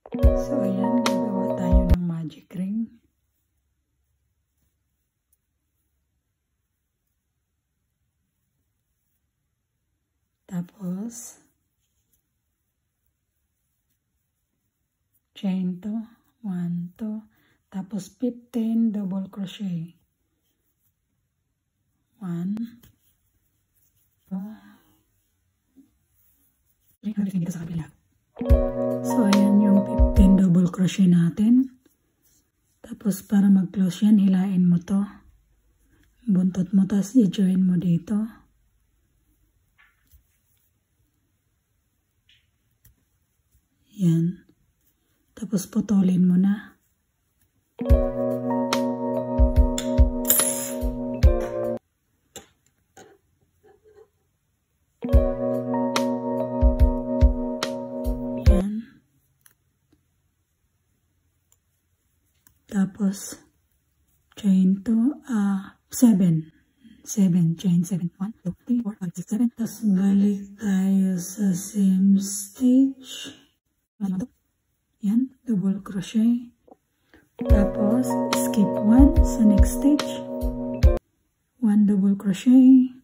So, ayan, gagawa tayo ng magic ring. Tapos, chain to, 1, 2, tapos 15 double crochet. 1, 2, 3, dito sa kabila. So, ayan yung 15 double crochet natin. Tapos, para mag-close yan, hilain mo to. Buntot mo, tapos i-join mo dito. Yan. Tapos, putulin mo na. Tapos, chain to, 7, chain 7, 1, 2, 3, 4, 5, 6, 7, tapos balik tayo sa same stitch, yan, double crochet, tapos, skip 1 sa next stitch, 1 double crochet,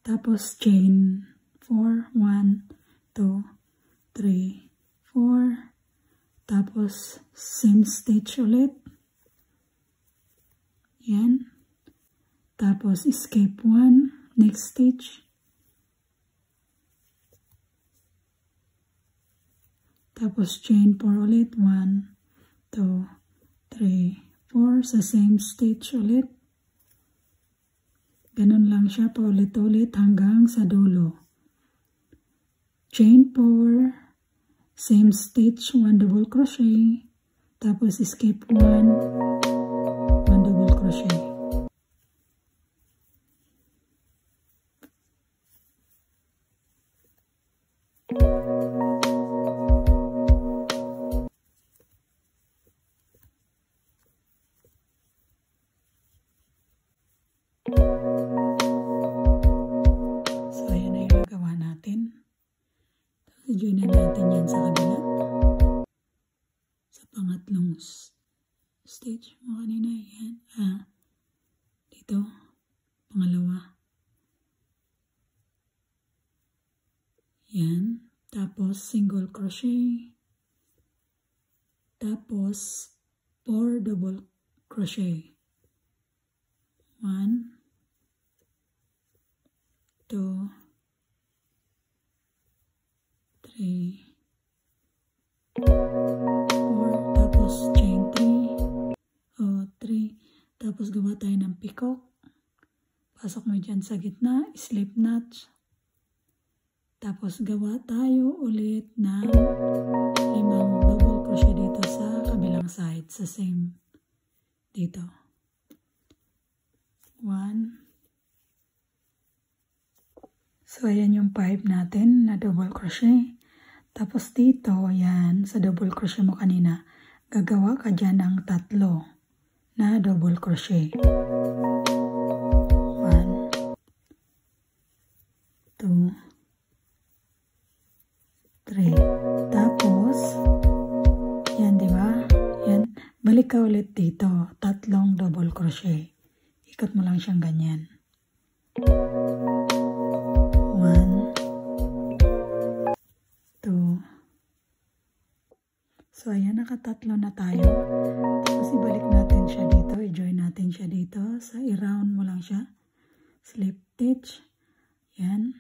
tapos, chain 4, 1, 2, 3, 4, tapos same stitch ulit, yan, tapos escape 1, next stitch, tapos chain 4 ulit, 1, 2, 3, 4, sa same stitch ulit, ganun lang siya paulit-ulit hanggang sa dulo. Chain 4, same stitch, 1 double crochet, tapos skip 1, 1 double crochet. So, ayan na yung nagawa natin. I-join na natin yan sa kabila. Sa pangatlong stitch mo kanina. Yan. Dito. Pangalawa. Yan. Tapos single crochet. Tapos 4 double crochet. 1, 2, 3, 4, tapos chain 3, 3, tapos gawa tayo ng peacock, pasok mo dyan sa gitna, slip knot, tapos gawa tayo ulit ng 5 double crochet dito sa kabilang side, sa same dito, 1, so ayan yung 5 natin na double crochet. Tapos dito, yan, sa double crochet mo kanina, gagawa ka dyan ng 3 na double crochet. 1, 2, 3. Tapos, yan, di ba? Yan, balik ka ulit dito, 3 double crochet. Ikot mo lang siyang ganyan. 1, 2. So, ayan, nakatatlo na tayo. Tapos, ibalik natin siya dito. I-join natin siya dito. So, i-round mo lang siya. Slip stitch. Yan.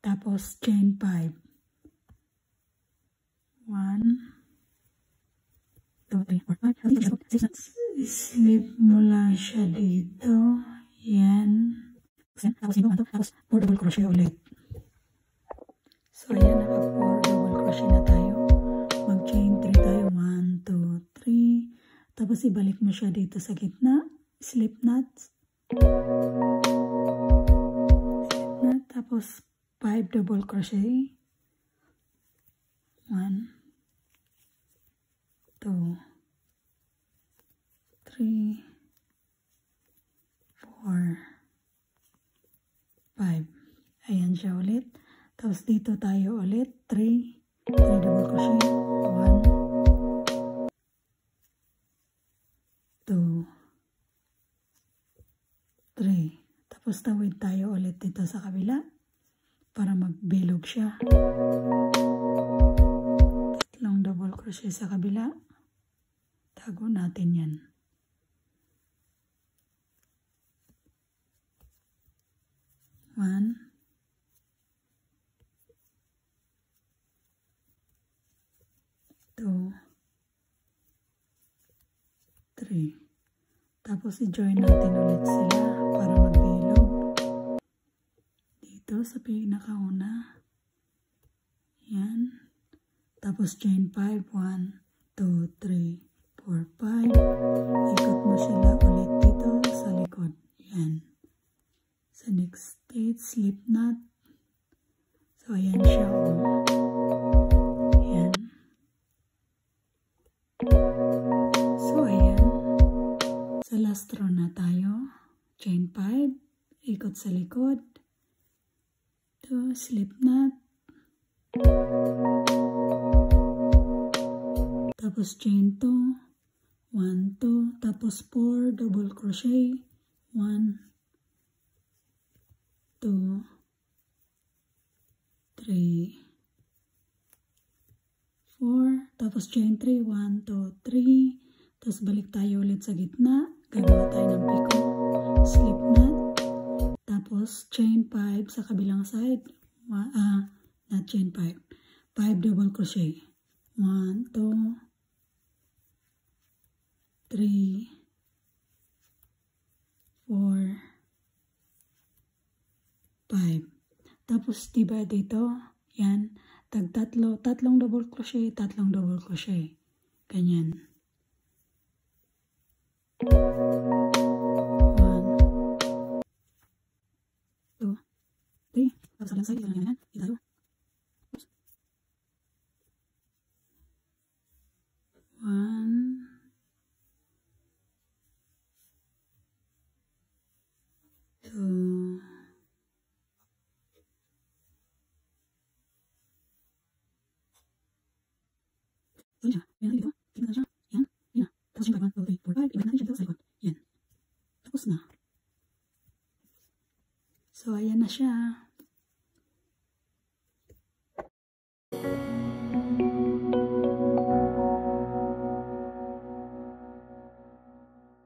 Tapos, chain 5. 1, 2, 3, 4, 5, 6, 7. Slip mo lang siya dito. Yan. Tapos, tapos 4 double crochet ulit. So, ayan, naka 4 double crochet na tayo. Mag-chain 3 tayo. 1, 2, 3. Tapos, ibalik mo siya dito sa gitna. Slip knot. Slip knot. Tapos, 5 double crochet. 1, 2, 3, 4, 5. siya ulit. Tapos dito tayo ulit, 3 double crochet, 1, 2, 3. Tapos tawid tayo ulit dito sa kabila para magbilog siya. Tatlong double crochet sa kabila. Tago natin yan. 1, 2, 3. Tapos i-join natin ulit sila para magbilog. Dito sa pinakauna. Yan. Tapos join 5. 1, 2, 3, 4, 5. Ikot mo sila ulit dito sa likod. Yan. Sa next stage, slip knot. So, ayan siya. Ayan. So, ayan. Sa last row na tayo. Chain 5. Ikot sa likod. Ito, slip knot. Tapos chain 2. 1, 2. Tapos 4 double crochet. 1, 2, 3, 4, tapos chain 3, 1, 2, 3, tapos balik tayo ulit sa gitna, gagawa tayo ng piko, slip knot, tapos chain 5 sa kabilang side, not chain 5, 5 double crochet, 1, 2, 3, 4, 5. Tapos, diba dito, yan, tatlong double crochet, tatlong double crochet. Ganyan. 1, 2, 3. Tapos, kabilang side, ganyan. Dito. 1, 2, 3. Yan, dito. Tingnan siya. Yan. Yan. Tapos yung 5, 1, 2, 3, 4, 5. Ibalik natin siya dito sa likod. Yan. Tapos na. So, ayan na siya.